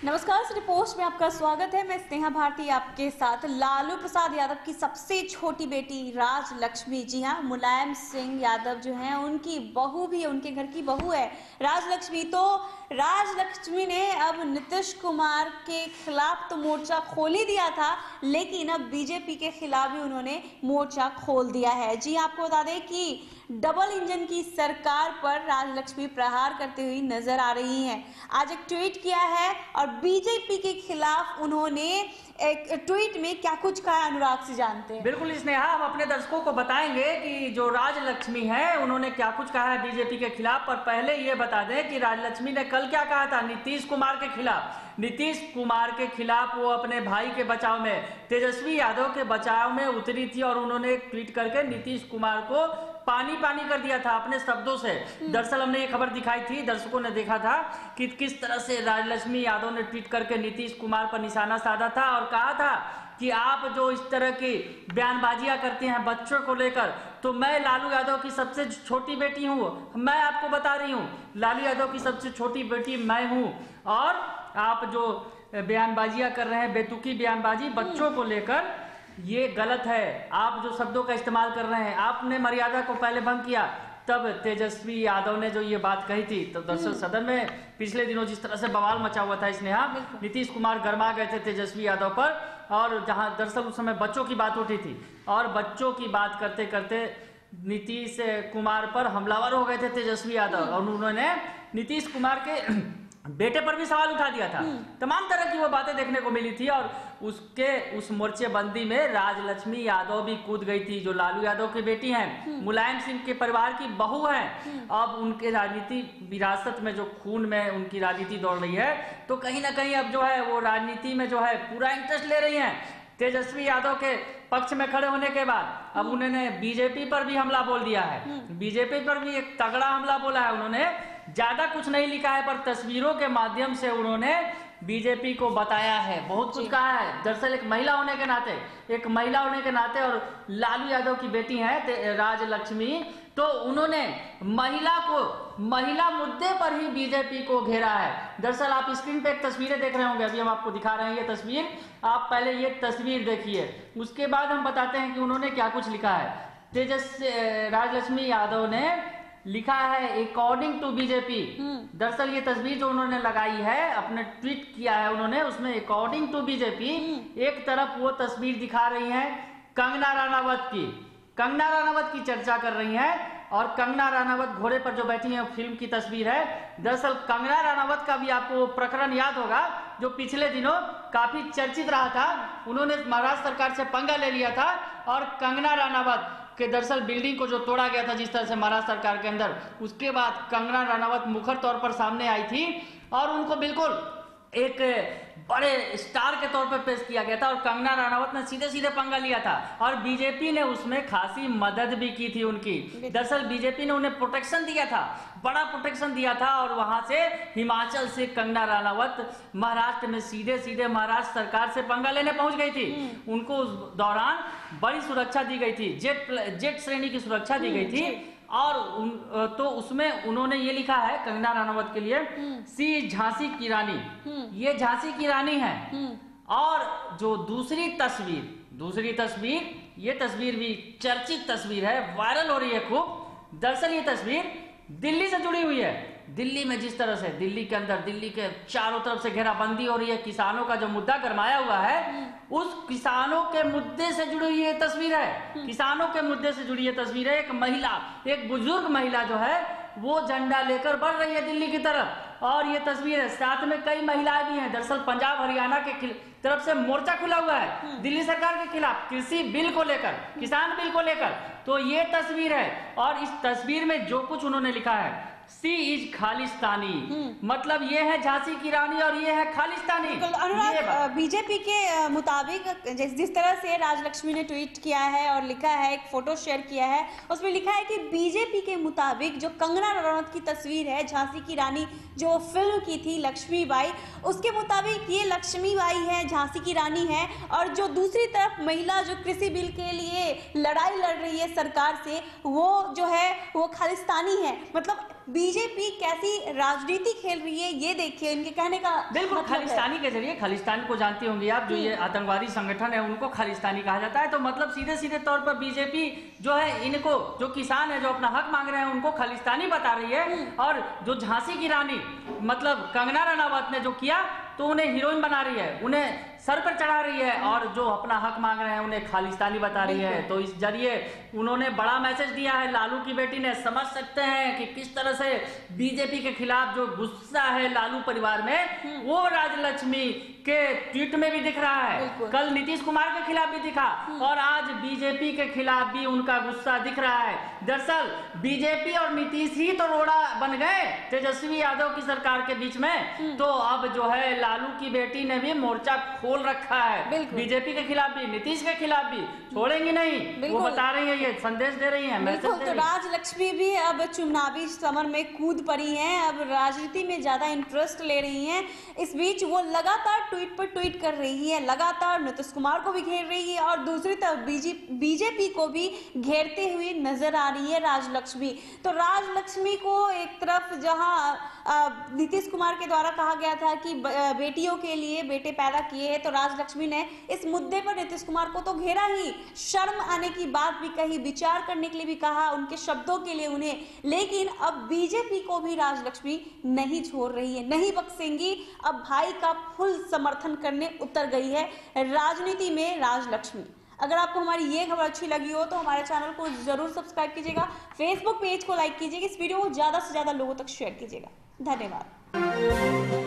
नमस्कार, city post में आपका स्वागत है। मैं स्नेहा भारती आपके साथ। लालू प्रसाद यादव की सबसे छोटी बेटी राज लक्ष्मी, जी हाँ, मुलायम सिंह यादव जो हैं उनकी बहू भी, उनके घर की बहू है राज लक्ष्मी। तो राज लक्ष्मी ने अब नीतीश कुमार के खिलाफ तो मोर्चा खोल ही दिया था, लेकिन अब बीजेपी के खिलाफ भी उन्होंने मोर्चा खोल दिया है। जी आपको बता दें कि डबल इंजन की सरकार पर राजलक्ष्मी प्रहार करते हुए नजर आ रही हैं। आज एक ट्वीट किया है और बीजेपी के खिलाफ उन्होंने एक ट्वीट में क्या कुछ कहा, अनुराग से जानते हैं। बिल्कुल स्नेहा, हम अपने दर्शकों को बताएंगे कि जो राजलक्ष्मी है उन्होंने क्या कुछ कहा है बीजेपी के खिलाफ। पर पहले ये बता दें कि राजलक्ष्मी ने कल क्या कहा था नीतीश कुमार के खिलाफ। नीतीश कुमार के खिलाफ वो अपने भाई के बचाव में, तेजस्वी यादव के बचाव में उतरी थी और उन्होंने एक ट्वीट करके नीतीश कुमार को पानी पानी कर दिया था अपने शब्दों से। दरअसल हमने ये खबर दिखाई थी, दर्शकों ने देखा था कि किस तरह से राजलक्ष्मी यादव ने ट्वीट करके नीतीश कुमार पर निशाना साधा था और कहा था कि आप जो इस तरह की बयानबाजियां करते हैं बच्चों को लेकर, तो मैं लालू यादव की सबसे छोटी बेटी हूँ। मैं आपको बता रही हूँ, लालू यादव की सबसे छोटी बेटी मैं हूँ और आप जो बयानबाजियां कर रहे हैं, बेतुकी बयानबाजी बच्चों को लेकर, ये गलत है। आप जो शब्दों का इस्तेमाल कर रहे हैं, आपने मर्यादा को पहले भंग किया। तब तेजस्वी यादव ने जो ये बात कही थी, तो दरअसल सदन में पिछले दिनों जिस तरह से बवाल मचा हुआ था स्नेहा, नीतीश कुमार गरमा गए थे तेजस्वी यादव पर, और जहां दरअसल उस समय बच्चों की बात उठी थी और बच्चों की बात करते करते नीतीश कुमार पर हमलावर हो गए थे तेजस्वी यादव और उन्होंने नीतीश कुमार के बेटे पर भी सवाल उठा दिया था। तमाम तरह की वो बातें देखने को मिली थी और उस मोर्चेबंदी में राजलक्ष्मी यादव भी कूद गई थी, जो लालू यादव की बेटी हैं, मुलायम सिंह के परिवार की बहू हैं। अब उनके राजनीति विरासत में जो खून में उनकी राजनीति दौड़ रही है, तो कहीं ना कहीं अब जो है वो राजनीति में जो है पूरा इंटरेस्ट ले रही हैं। तेजस्वी यादव के पक्ष में खड़े होने के बाद अब उन्होंने बीजेपी पर भी हमला बोल दिया है। बीजेपी पर भी एक तगड़ा हमला बोला है उन्होंने। ज्यादा कुछ नहीं लिखा है, पर तस्वीरों के माध्यम से उन्होंने बीजेपी को बताया है, बहुत कुछ कहा है। दरअसल एक महिला होने के नाते और लालू यादव की बेटी है राजलक्ष्मी, तो उन्होंने महिला मुद्दे पर ही बीजेपी को घेरा है। दरअसल आप स्क्रीन पे एक तस्वीरें देख रहे होंगे, अभी हम आपको दिखा रहे हैं ये तस्वीर। आप पहले ये तस्वीर देखिए, उसके बाद हम बताते हैं कि उन्होंने क्या कुछ लिखा है। राजलक्ष्मी यादव ने लिखा है अकॉर्डिंग टू बीजेपी। दरअसल ये तस्वीर जो उन्होंने लगाई है, अपने ट्वीट किया है उन्होंने, उसमें अकॉर्डिंग टू बीजेपी एक तरफ वो तस्वीर दिखा रही है कंगना रनावत की चर्चा कर रही हैं और कंगना रनावत घोड़े पर जो बैठी है फिल्म की तस्वीर है। दरअसल कंगना रनावत का भी आपको प्रकरण याद होगा, जो पिछले दिनों काफी चर्चित रहा था। उन्होंने महाराष्ट्र सरकार से पंगा ले लिया था और कंगना रनावत के दरअसल बिल्डिंग को जो तोड़ा गया था जिस तरह से महाराष्ट्र सरकार के अंदर, उसके बाद कंगना रनावत मुखर तौर पर सामने आई थी और उनको बिल्कुल एक बड़े स्टार के तौर पर पेश किया गया था और कंगना रनावत ने सीधे सीधे पंगा लिया था और बीजेपी ने उसमें खासी मदद भी की थी उनकी। दरअसल बीजेपी ने उन्हें प्रोटेक्शन दिया था, बड़ा प्रोटेक्शन दिया था और वहां से हिमाचल से कंगना रनावत महाराष्ट्र में सीधे सीधे महाराष्ट्र सरकार से पंगा लेने पहुंच गई थी। उनको उस दौरान बड़ी सुरक्षा दी गई थी, जेट श्रेणी की सुरक्षा दी गई थी और तो उसमें उन्होंने ये लिखा है कंगना रनावत के लिए, सी झांसी की रानी, ये झांसी की रानी है। और जो दूसरी तस्वीर, ये तस्वीर भी चर्चित तस्वीर है, वायरल हो रही है खूब। दरअसल ये तस्वीर दिल्ली से जुड़ी हुई है। दिल्ली में जिस तरह से दिल्ली के अंदर, दिल्ली के चारों तरफ से घेराबंदी हो रही है, किसानों का जो मुद्दा गरमाया हुआ है, उस किसानों के मुद्दे से जुड़ी हुई ये तस्वीर है। किसानों के मुद्दे से जुड़ी ये तस्वीर है। एक महिला, एक बुजुर्ग महिला जो है वो झंडा लेकर बढ़ रही है दिल्ली की तरफ और ये तस्वीर है। साथ में कई महिलाएं भी हैं। दरअसल पंजाब हरियाणा के तरफ से मोर्चा खुला हुआ है दिल्ली सरकार के खिलाफ, कृषि बिल को लेकर, किसान बिल को लेकर। तो ये तस्वीर है और इस तस्वीर में जो कुछ उन्होंने लिखा है, सी इज खालिस्तानी, मतलब ये है झांसी की रानी और ये है खालिस्तानी। अनुराग, बीजेपी के मुताबिक जिस तरह से राजलक्ष्मी ने ट्वीट किया है और लिखा है, एक फोटो शेयर किया है, उसमें लिखा है कि बीजेपी के मुताबिक जो कंगना रनावत की तस्वीर है, झांसी की रानी जो फिल्म की थी लक्ष्मीबाई, उसके मुताबिक ये लक्ष्मीबाई है, झांसी की रानी है। और जो दूसरी तरफ महिला जो कृषि बिल के लिए लड़ाई लड़ रही है सरकार से, वो जो है वो खालिस्तानी है। मतलब बीजेपी कैसी राजनीति खेल रही है ये देखिए, इनके कहने का बिल्कुल मतलब खालिस्तानी के जरिए, खालिस्तान को जानती होंगी आप, जो ये आतंकवादी संगठन है उनको खालिस्तानी कहा जाता है। तो मतलब सीधे सीधे तौर पर बीजेपी जो है इनको, जो किसान है जो अपना हक मांग रहे हैं उनको खालिस्तानी बता रही है। और जो झांसी की रानी मतलब कंगना रनावत ने जो किया तो उन्हें हीरोइन बना रही है, उन्हें सर पर चढ़ा रही है, और जो अपना हक मांग रहे हैं उन्हें खालिस्तानी बता रही है। तो इस जरिए उन्होंने बड़ा मैसेज दिया है लालू की बेटी ने। समझ सकते हैं कि किस तरह से बीजेपी के खिलाफ जो गुस्सा है लालू परिवार में वो राजलक्ष्मी के ट्वीट में भी दिख रहा है, कल नीतीश कुमार के खिलाफ भी दिखा और आज बीजेपी के खिलाफ भी उनका गुस्सा दिख रहा है। दरअसल बीजेपी और नीतीश ही तो रोड़ा बन गए तेजस्वी यादव की सरकार के बीच में, तो अब जो है लालू की बेटी ने भी मोर्चा खोल रखा है, बीजेपी के खिलाफ भी नीतीश के खिलाफ भी, छोड़ेंगी नहीं, वो बता रही है, ये संदेश दे रही है, मैसेज दे रही है। तो राजलक्ष्मी भी अब चुनावी समर में कूद पड़ी हैं, अब राजनीति में ज्यादा इंटरेस्ट ले रही हैं। इस बीच वो लगातार ट्वीट पर ट्वीट कर रही है, लगातार नीतीश कुमार को भी घेर रही है और दूसरी तरफ बीजेपी को भी घेरते हुए नजर आ रही है राजलक्ष्मी। तो राजलक्ष्मी को एक तरफ जहां नीतीश कुमार के द्वारा कहा गया था कि बेटियों के लिए बेटे पैदा किए हैं, तो राजलक्ष्मी ने इस मुद्दे पर नीतीश कुमार को तो घेरा ही, शर्म आने की बात भी कही, विचार करने के लिए भी कहा, उनके शब्दों के लिए उन्हें। लेकिन अब बीजेपी को भी राजलक्ष्मी नहीं छोड़ रही है, नहीं बख्शेंगी। अब भाई का फुल समर्थन करने उतर गई है राजनीति में राजलक्ष्मी। अगर आपको हमारी ये खबर अच्छी लगी हो तो हमारे चैनल को जरूर सब्सक्राइब कीजिएगा, फेसबुक पेज को लाइक कीजिएगा, इस वीडियो को ज्यादा से ज्यादा लोगों तक शेयर कीजिएगा। धन्यवाद।